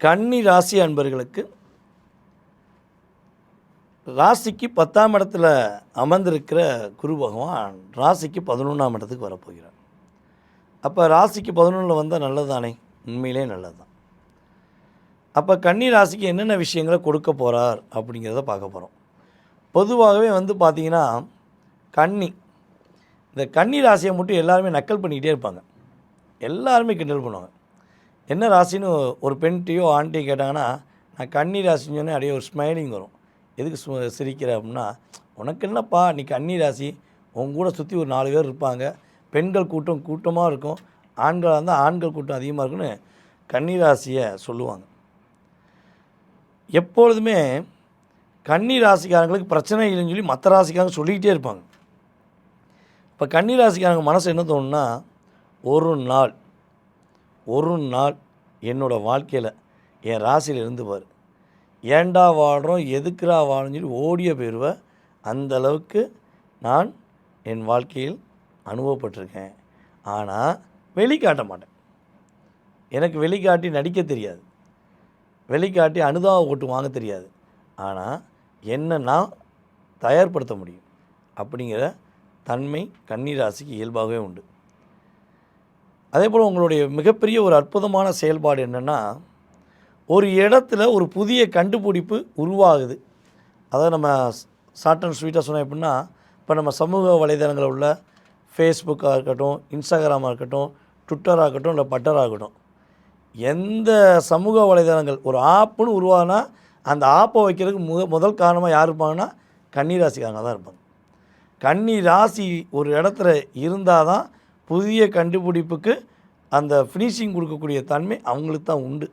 கன்னி ராசி அன்பர்களுக்கு ராசிக்கு 10ஆம் இடத்துல அமர்ந்திருக்கிற குரு பகவான் ராசிக்கு 11ஆம் இடத்துக்கு வரப்போகிறார். அப்போ ராசிக்கு 11 வந்தால் நல்லது தானே? உண்மையிலே நல்லது தான். அப்போ கன்னி ராசிக்கு என்னென்ன விஷயங்களை கொடுக்க போகிறார் அப்படிங்கிறத பார்க்க போகிறோம். பொதுவாகவே பார்த்திங்கன்னா இந்த கன்னி ராசியை மட்டும் எல்லாருமே நக்கல் பண்ணிக்கிட்டே இருப்பாங்க. எல்லாருமே கிண்டல் பண்ணுவாங்க. என்ன ராசின்னு ஒரு பெண்கிட்டையோ ஆண்டையோ கேட்டாங்கன்னா, நான் கன்னி ராசின்னு சொன்னே அப்படியே ஒரு ஸ்மைலிங் வரும். எதுக்கு சிரிக்கிற அப்படின்னா, உனக்கு என்னப்பா நீ கன்னி ராசி, உங்க கூட சுற்றி ஒரு 4 பேர் இருப்பாங்க, பெண்கள் கூட்டமாக இருக்கும், ஆண்களாக இருந்தால் ஆண்கள் கூட்டம் அதிகமாக இருக்குன்னு கன்னி ராசியை சொல்லுவாங்க. எப்பொழுதுமே கன்னி ராசிக்காரங்களுக்கு பிரச்சனை இல்லைன்னு சொல்லி மற்ற ராசிக்காரங்க சொல்லிக்கிட்டே இருப்பாங்க. இப்போ கன்னி ராசிக்காரங்க மனசு என்ன தோணுன்னா, ஒரு நாள் என்னோடய வாழ்க்கையில் என் ராசியில் இருந்து பாரு, ஏண்டா வாழ்கிறோம் எதுக்குறா வாழணும்னு சொல்லி ஓடிய போயிடுவேன். அந்தளவுக்கு நான் என் வாழ்க்கையில் அனுபவப்பட்டிருக்கேன். ஆனால் வெளிக்காட்ட மாட்டேன். எனக்கு வெளிக்காட்டி நடிக்க தெரியாது, வெளிக்காட்டி அனுதாப ஓட்டு வாங்க தெரியாது. ஆனால் என்ன நான் தயார்படுத்த முடியும் அப்படிங்கிற தன்மை கன்னி ராசிக்கு இயல்பாகவே உண்டு. அதே போல் உங்களுடைய மிகப்பெரிய ஒரு அற்புதமான செயல்பாடு என்னென்னா, ஒரு இடத்துல ஒரு புதிய கண்டுபிடிப்பு உருவாகுது. அதாவது நம்ம ஷார்ட் அண்ட் ஸ்வீட்டாக சொன்னோம் எப்படின்னா, இப்போ நம்ம சமூக வலைதளங்களில் உள்ள ஃபேஸ்புக்காக இருக்கட்டும், இன்ஸ்டாகிராமாக இருக்கட்டும், ட்விட்டராக இருக்கட்டும், இல்லை பட்டராக இருக்கட்டும், எந்த சமூக வலைதளங்கள் ஒரு ஆப்புன்னு உருவானா அந்த ஆப்பை வைக்கிறதுக்கு முதல் காரணமாக யார் இருப்பாங்கன்னா கன்னி ராசிக்காரங்க தான் இருப்பாங்க. கன்னி ராசி ஒரு இடத்துல இருந்தால் தான் புதிய கண்டுபிடிப்புக்கு அந்த ஃபினிஷிங் கொடுக்கக்கூடிய தன்மை அவங்களுக்கு தான் உண்டு.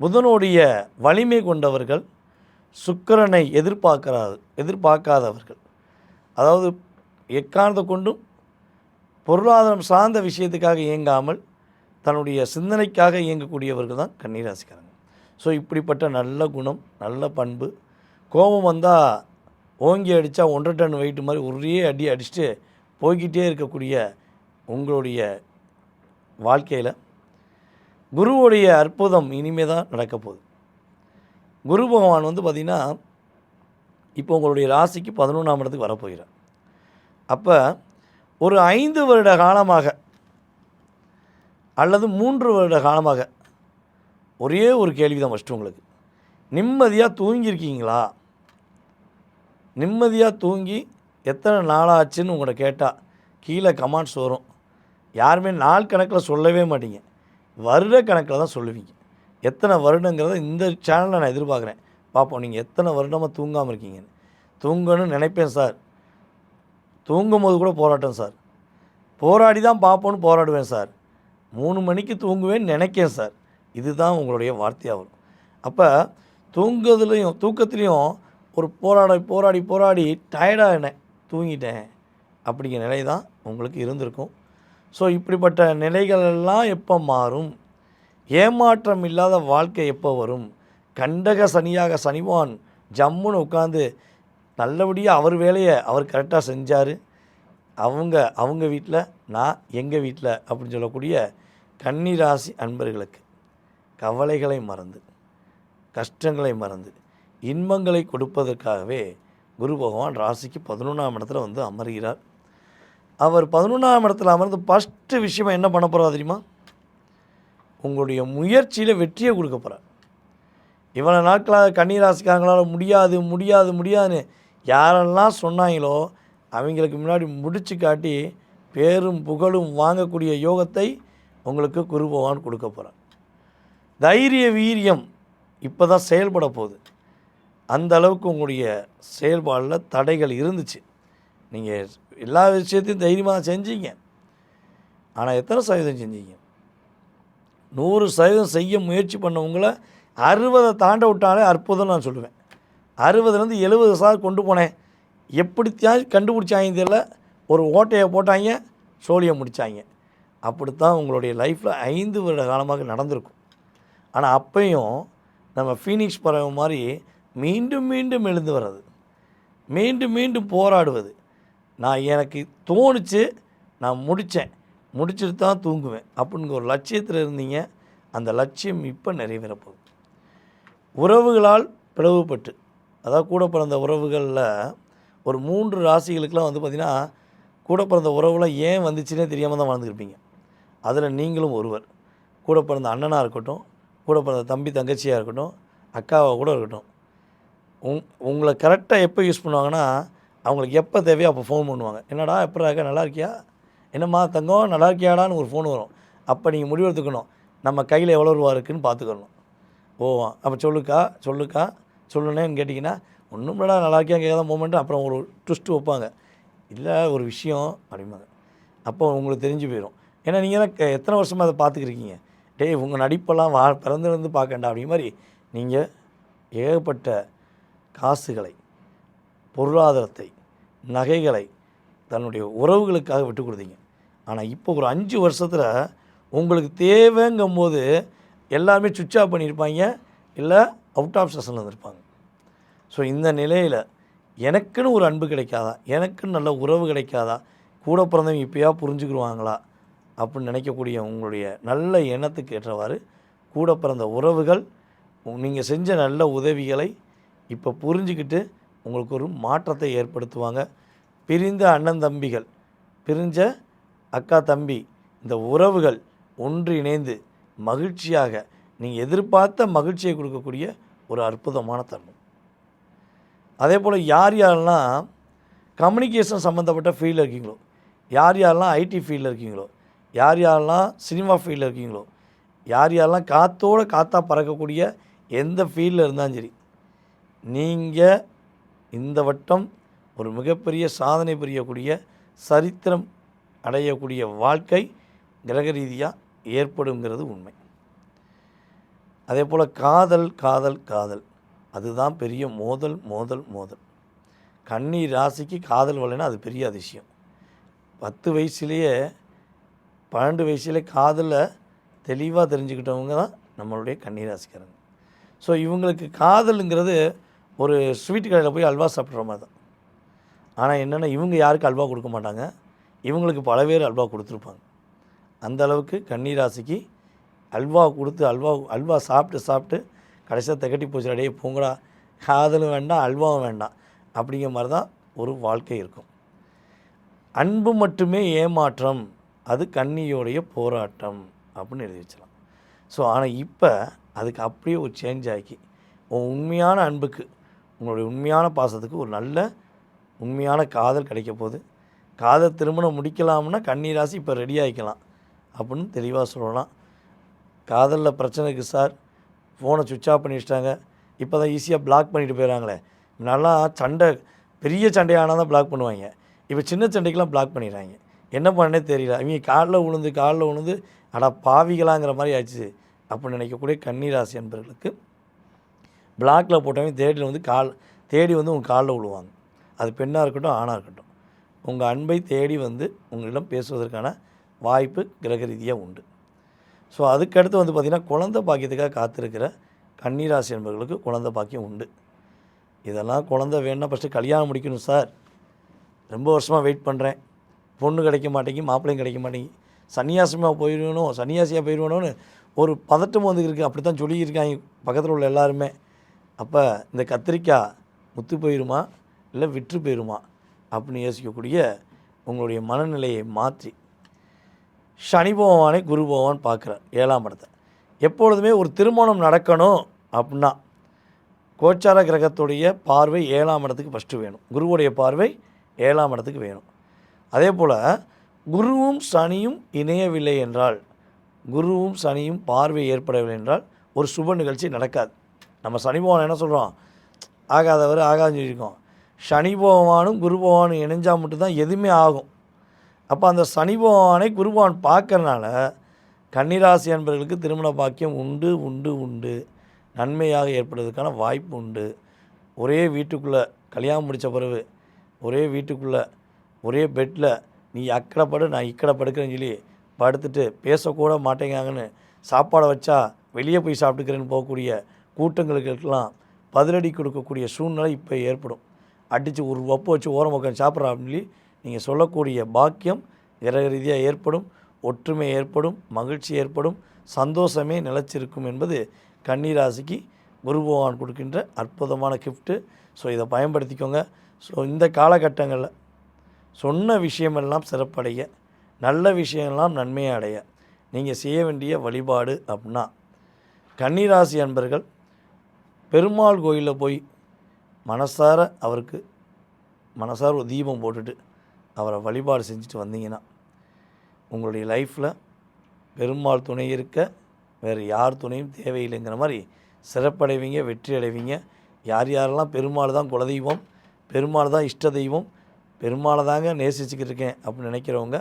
புதனுடைய வலிமை கொண்டவர்கள், சுக்கிரனை எதிர்பார்க்காதவர்கள், அதாவது எக்காரணத்தை கொண்டும் பொருளாதாரம் சார்ந்த விஷயத்துக்காக இயங்காமல் தன்னுடைய சிந்தனைக்காக இயங்கக்கூடியவர்கள் தான் கன்னிராசிக்காரங்க. ஸோ இப்படிப்பட்ட நல்ல குணம், நல்ல பண்பு, கோபம் வந்தால் ஓங்கி அடித்தா 1.5 டன் வெயிட் மாதிரி ஒரே அடி அடிச்சுட்டு போய்கிட்டே இருக்கக்கூடிய உங்களுடைய வாழ்க்கையில் குருவுடைய அற்புதம் இனிமே தான் நடக்க போகுது. குரு பகவான் பார்த்திங்கன்னா இப்போ உங்களுடைய ராசிக்கு 11ஆம் இடத்துக்கு வரப்போகிறார். அப்போ ஒரு 5 வருட காலமாக அல்லது 3 வருட காலமாக ஒரே ஒரு கேள்வி தான் ஃபஸ்ட்டு, உங்களுக்கு நிம்மதியாக தூங்கியிருக்கீங்களா? நிம்மதியாக தூங்கி எத்தனை நாளாச்சுன்னு உங்களை கேட்டால் கீழே கமெண்ட்ஸ் வரும். யாருமே நாள் கணக்கில் சொல்லவே மாட்டீங்க, வருட கணக்கில் தான் சொல்லுவீங்க. எத்தனை வருடங்கிறத இந்த சேனலில் நான் எதிர்பார்க்குறேன். பார்ப்போம் நீங்கள் எத்தனை வருடமாக தூங்காமல் இருக்கீங்கன்னு. தூங்கணும்னு நினைப்பேன் சார், தூங்கும் போது கூட போராட்டம் சார், போராடி தான் பார்ப்போன்னு போராடுவேன் சார், 3 மணிக்கு தூங்குவேன்னு நினைக்கேன் சார், இதுதான் உங்களுடைய வார்த்தையாக வரும். அப்போ தூக்கத்துலேயும் ஒரு போராடி டயர்டாக தூங்கிட்டேன் அப்படிங்கிற நிலை தான் உங்களுக்கு இருந்திருக்கும். ஸோ இப்படிப்பட்ட நிலைகளெல்லாம் எப்போ மாறும்? ஏமாற்றம் இல்லாத வாழ்க்கை எப்போ வரும்? கண்டக சனியாக சனிவான் ஜம்முன்னு உட்காந்து நல்லபடியாக அவர் வேலையை அவர் கரெக்டாக செஞ்சார். அவங்க வீட்டில், நான் எங்கள் வீட்டில் அப்படின்னு சொல்லக்கூடிய கன்னி ராசி அன்பர்களுக்கு கவலைகளை மறந்து, கஷ்டங்களை மறந்து, இன்பங்களை கொடுப்பதற்காகவே குரு பகவான் ராசிக்கு 11ஆம் இடத்துல அமர்கிறார். அவர் 11ஆம் இடத்துல அமர்ந்து ஃபஸ்ட்டு விஷயமாக என்ன பண்ண போகிறார் தெரியுமா? உங்களுடைய முயற்சியில் வெற்றியை கொடுக்க போகிறார். இவ்வளோ நாட்களாக கன்னி ராசிக்காரங்களால் முடியாதுன்னு யாரெல்லாம் சொன்னாங்களோ அவங்களுக்கு முன்னாடி முடிச்சு காட்டி பேரும் புகழும் வாங்கக்கூடிய யோகத்தை உங்களுக்கு குரு பகவான் கொடுக்க போகிறார். தைரிய வீரியம் இப்போ தான் செயல்பட போகுது. அந்த அளவுக்கு உங்களுடைய செயல்பாடில் தடைகள் இருந்துச்சு. நீங்கள் எல்லா விஷயத்தையும் தைரியமாக செஞ்சீங்க. ஆனால் எத்தனை சதவீதம் செஞ்சீங்க? 100% செய்ய முயற்சி பண்ணவங்களை 60 தாண்ட விட்டாலே அற்புதம் நான் சொல்லுவேன். 60லேருந்து 70% கொண்டு போனேன். எப்படித்தான் கண்டுபிடிச்சாங்க தெரியல, ஒரு ஓட்டையை போட்டாங்க, சோழியை முடித்தாங்க. அப்படித்தான் உங்களுடைய லைஃப்பில் 5 வருட காலமாக நடந்திருக்கும். ஆனால் அப்பையும் நம்ம ஃபீனிக்ஸ் பறவை மாதிரி மீண்டும் எழுந்து வர்றது, மீண்டும் போராடுவது. எனக்கு தோணுச்சு, நான் முடிச்சுட்டு தான் தூங்குவேன் அப்படிங்கிற ஒரு லட்சியத்தில் இருந்தீங்க. அந்த லட்சியம் இப்போ நிறைவேறப்போகுது. உறவுகளால் பிளவுபட்டு, அதாவது கூட பிறந்த உறவுகளில் ஒரு 3 ராசிகளுக்கெலாம் வந்து பார்த்திங்கன்னா, கூட பிறந்த உறவுலாம் ஏன் வந்துச்சுன்னே தெரியாமல் தான் வாழ்ந்துருப்பீங்க. அதில் நீங்களும் ஒருவர். கூட பிறந்த அண்ணனாக இருக்கட்டும், கூட பிறந்த தம்பி தங்கச்சியாக இருக்கட்டும், அக்காவாக கூட இருக்கட்டும். உங்களை கரெக்டாக எப்போ யூஸ் பண்ணுவாங்கன்னா, அவங்களுக்கு எப்போ தேவையோ அப்போ ஃபோன் பண்ணுவாங்க. என்னடா எப்படா இருக்க, நல்லா இருக்கியா, என்னம்மா தங்கம் நல்லா இருக்கியாடான்னு ஒரு ஃபோன் வரும். அப்போ நீங்கள் முடிவெடுத்துக்கணும், நம்ம கையில் எவ்வளோ ரூபா இருக்குதுன்னு பார்த்துக்கணும். ஓ அப்போ சொல்லுக்கா சொல்லுனேன்னு கேட்டிங்கன்னா, ஒன்றும் இல்லடா நல்லா இருக்கியா கேட்காத மூமெண்ட்டு. அப்புறம் ஒரு ட்விஸ்ட்டு வைப்பாங்க, இல்லை ஒரு விஷயம் அப்படிம்பாங்க. அப்போ உங்களுக்கு தெரிஞ்சு போயிடும். ஏன்னா நீங்கள் தான் எத்தனை வருஷமாக அதை பார்த்துக்கிருக்கீங்க. டேய் உங்கள் நடிப்பெல்லாம் பிறந்து பார்க்கண்டா அப்படி மாதிரி நீங்கள் ஏகப்பட்ட காசுகளை, பொருளாதாரத்தை, நகைகளை தன்னுடைய உறவுகளுக்காக விட்டு கொடுத்தீங்க. ஆனால் இப்போ ஒரு 5 வருஷத்தில் உங்களுக்கு தேவைங்கும் போது எல்லாருமே சுவிட்ச் ஆஃப் பண்ணியிருப்பாங்க, இல்லை அவுட் ஆஃப் செஷனில் இருந்திருப்பாங்க. ஸோ இந்த நிலையில் எனக்குன்னு ஒரு அன்பு கிடைக்காதா, எனக்குன்னு நல்ல உறவு கிடைக்காதா, கூட பிறந்தவங்க இப்போயா புரிஞ்சுக்கிடுவாங்களா அப்படின்னு நினைக்கக்கூடிய உங்களுடைய நல்ல எண்ணத்துக்கு ஏற்றவாறு கூட பிறந்த உறவுகள் நீங்கள் செஞ்ச நல்ல உதவிகளை இப்போ புரிஞ்சுக்கிட்டு உங்களுக்கு ஒரு மாற்றத்தை ஏற்படுத்துவாங்க. பிரிந்த அண்ணன் தம்பிகள், பிரிஞ்ச அக்கா தம்பி, இந்த உறவுகள் ஒன்றிணைந்து மகிழ்ச்சியாக நீங்கள் எதிர்பார்த்த மகிழ்ச்சியை கொடுக்கக்கூடிய ஒரு அற்புதமான தருணம். அதே போல் யார் யாரெல்லாம் கம்யூனிகேஷன் சம்மந்தப்பட்ட ஃபீல்டில் இருக்கீங்களோ, யார் யாரெல்லாம் ஐடி ஃபீல்டில் இருக்கீங்களோ, யார் யாரெல்லாம் சினிமா ஃபீல்டில் இருக்கீங்களோ, யார் யாரெல்லாம் காற்றா பறக்கக்கூடிய எந்த ஃபீல்டில் இருந்தாலும் சரி, நீங்கள் இந்த வட்டம் ஒரு மிகப்பெரிய சாதனை புரியக்கூடிய, சரித்திரம் அடையக்கூடிய வாழ்க்கை கிரக ரீதியாக ஏற்படுங்கிறது உண்மை. அதே போல் காதல் காதல் காதல் அதுதான் பெரிய மோதல். கன்னி ராசிக்கு காதல் வரலைன்னா அது பெரிய அதிசயம். 10 வயசுலேயே 12 வயசுலேயே காதலில் தெளிவாக தெரிஞ்சுக்கிட்டவங்க தான் நம்மளுடைய கன்னி ராசிக்காரங்க. ஸோ இவங்களுக்கு காதலுங்கிறது ஒரு ஸ்வீட் கடையில் போய் அல்வா சாப்பிட்ற மாதிரி தான். ஆனால் என்னென்னா இவங்க யாருக்கும் அல்வா கொடுக்க மாட்டாங்க, இவங்களுக்கு பல பேர் அல்வா கொடுத்துருப்பாங்க. அந்த அளவுக்கு கன்னி ராசிக்கு அல்வா கொடுத்து அல்வா சாப்பிட்டு கடைசியாக திகட்டி போச்சு, அடையே போங்கடா, காதலும் வேண்டாம் அல்வாவும் வேண்டாம் அப்படிங்கிற மாதிரி தான் ஒரு வாழ்க்கை இருக்கும். அன்பு மட்டுமே ஏமாற்றம், அது கன்னியோடைய போராட்டம் அப்படின்னு எழுதி வச்சலாம். ஸோ ஆனால் இப்போ அதுக்கு அப்படியே ஒரு சேஞ்ச் ஆகி உண்மையான அன்புக்கு, உங்களுடைய உண்மையான பாசத்துக்கு ஒரு நல்ல உண்மையான காதல் கிடைக்க போகுது. காதல் திருமணம் முடிக்கலாம்னா கன்னி ராசி இப்போ ரெடி ஆகிக்கலாம் அப்படின்னு தெளிவாக சொல்லலாம். காதலில் பிரச்சனை இருக்குது சார், ஃபோனை சுவிட்ச் ஆஃப் பண்ணி வச்சிட்டாங்க, இப்போ தான் ஈஸியாக பிளாக் பண்ணிட்டு போயிடறாங்களே. நல்லா பெரிய சண்டையானால் தான் பிளாக் பண்ணுவாங்க, இப்போ சின்ன சண்டைக்கெலாம் பிளாக் பண்ணிடுறாங்க. என்ன பண்ணனே தெரியல, அவங்க காலில் விழுந்து அடா பாவிகளாங்கிற மாதிரி ஆயிடுச்சு அப்படின்னு நினைக்கக்கூடிய கன்னிராசி என்பவர்களுக்கு பிளாக்கில் போட்டவங்க தேடி வந்து உங்கள் காலில் விழுவாங்க. அது பெண்ணாக இருக்கட்டும் ஆணாக இருக்கட்டும், உங்கள் அன்பை தேடி வந்து உங்களிடம் பேசுவதற்கான வாய்ப்பு கிரக ரீதியாக உண்டு. ஸோ அதுக்கடுத்து வந்து பார்த்திங்கன்னா குழந்தை பாக்கியத்துக்காக காத்திருக்கிற கன்னிராசி என்பவர்களுக்கு குழந்தை பாக்கியம் உண்டு. இதெல்லாம் குழந்தை வேணும்னா ஃபஸ்ட்டு கல்யாணம் முடிக்கணும் சார், ரொம்ப வருஷமாக வெயிட் பண்ணுறேன், பொண்ணு கிடைக்க மாட்டேங்கி மாப்பிள்ளையும் கிடைக்க மாட்டேங்கி, சன்னியாசியாக போயிடுவேணும்னு ஒரு பதட்டம் வந்துருக்கு. அப்படி தான் சொல்லியிருக்காங்க பக்கத்தில் உள்ள எல்லாருமே. அப்போ இந்த கத்திரிக்காய் முத்து போயிடுமா இல்லை விற்று போயிடுமா அப்படின்னு யோசிக்கக்கூடிய உங்களுடைய மனநிலையை மாற்றி சனி பகவானை குரு பகவான் பார்க்குறார் 7ஆம் இடத்தை. எப்பொழுதுமே ஒரு திருமணம் நடக்கணும் அப்படின்னா கோச்சார கிரகத்துடைய பார்வை 7ஆம் இடத்துக்கு ஃபஸ்ட்டு வேணும், குருவுடைய பார்வை 7ஆம் இடத்துக்கு வேணும். அதே போல் குருவும் சனியும் இணையவில்லை என்றால், குருவும் சனியும் பார்வை ஏற்படவில்லை என்றால் ஒரு சுப நிகழ்ச்சி நடக்காது. நம்ம சனி பகவான் என்ன சொல்கிறோம், ஆகாதவர் ஆகாதுன்னு சொல்லியிருக்கோம். சனி பகவானும் குரு பகவானும் இணைஞ்சால் மட்டும்தான் எதுவுமே ஆகும். அப்போ அந்த சனி பகவானை குரு பகவான் பார்க்கறனால கன்னிராசி என்பவர்களுக்கு திருமண பாக்கியம் உண்டு, நன்மையாக ஏற்படுவதற்கான வாய்ப்பு உண்டு. ஒரே வீட்டுக்குள்ளே கல்யாணம் முடித்த பிறகு ஒரே வீட்டுக்குள்ளே ஒரே பெட்டில் நீ அக்கறை படு நான் இக்கறை படுக்கிறேன்னு சொல்லி படுத்துட்டு பேசக்கூட மாட்டேங்காங்கன்னு சாப்பாடை வச்சா வெளியே போய் சாப்பிட்டுக்கிறேன்னு போகக்கூடிய கூட்டங்களுக்கெல்லாம் பதிலடி கொடுக்கக்கூடிய சூழ்நிலை இப்போ ஏற்படும். அடித்து ஒரு வப்பு வச்சு ஓரம் உட்காந்து சாப்பிட்றா அப்படின்னு சொல்லி நீங்கள் சொல்லக்கூடிய பாக்கியம் கிரக ரீதியாக ஏற்படும், ஒற்றுமை ஏற்படும், மகிழ்ச்சி ஏற்படும், சந்தோஷமே நிலச்சிருக்கும் என்பது கன்னிராசிக்கு குரு பகவான் கொடுக்கின்ற அற்புதமான கிஃப்ட்டு. ஸோ இதை பயன்படுத்திக்கோங்க. ஸோ இந்த காலகட்டங்களில் சொன்ன விஷயமெல்லாம் சிறப்படைய, நல்ல விஷயமெல்லாம் நன்மையை அடைய நீங்கள் செய்ய வேண்டிய வழிபாடு அப்படின்னா, கன்னிராசி அன்பர்கள் பெருமாள் கோயிலில் போய் மனசார அவருக்கு ஒரு தீபம் போட்டுட்டு அவரை வழிபாடு செஞ்சுட்டு வந்தீங்கன்னா, உங்களுடைய லைஃப்பில் பெருமாள் துணை இருக்க வேறு யார் துணையும் தேவையில்லைங்கிற மாதிரி சிறப்படைவீங்க, வெற்றி அடைவீங்க. யாரெல்லாம் பெருமாள் தான் குலதெய்வம், பெருமாள் தான் இஷ்ட தெய்வம், பெருமாளை தாங்க நேசிச்சுக்கிட்டு இருக்கேன் அப்படின்னு நினைக்கிறவங்க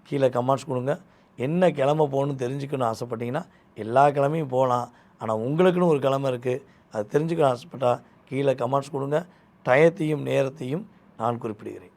கீழே கமெண்ட்ஸ் கொடுங்க. என்ன கிழமை போகணுன்னு தெரிஞ்சுக்கணும்னு ஆசைப்பட்டீங்கன்னா எல்லா கிழமையும் போகலாம். ஆனால் உங்களுக்குன்னு ஒரு கிழமை இருக்குது, அது தெரிஞ்சுக்கணும் ஆசைப்பட்டால் கீழே கமெண்ட்ஸ் கொடுங்க. டயத்தையும் நேரத்தையும் நான் குறிப்பிடுகிறேன்.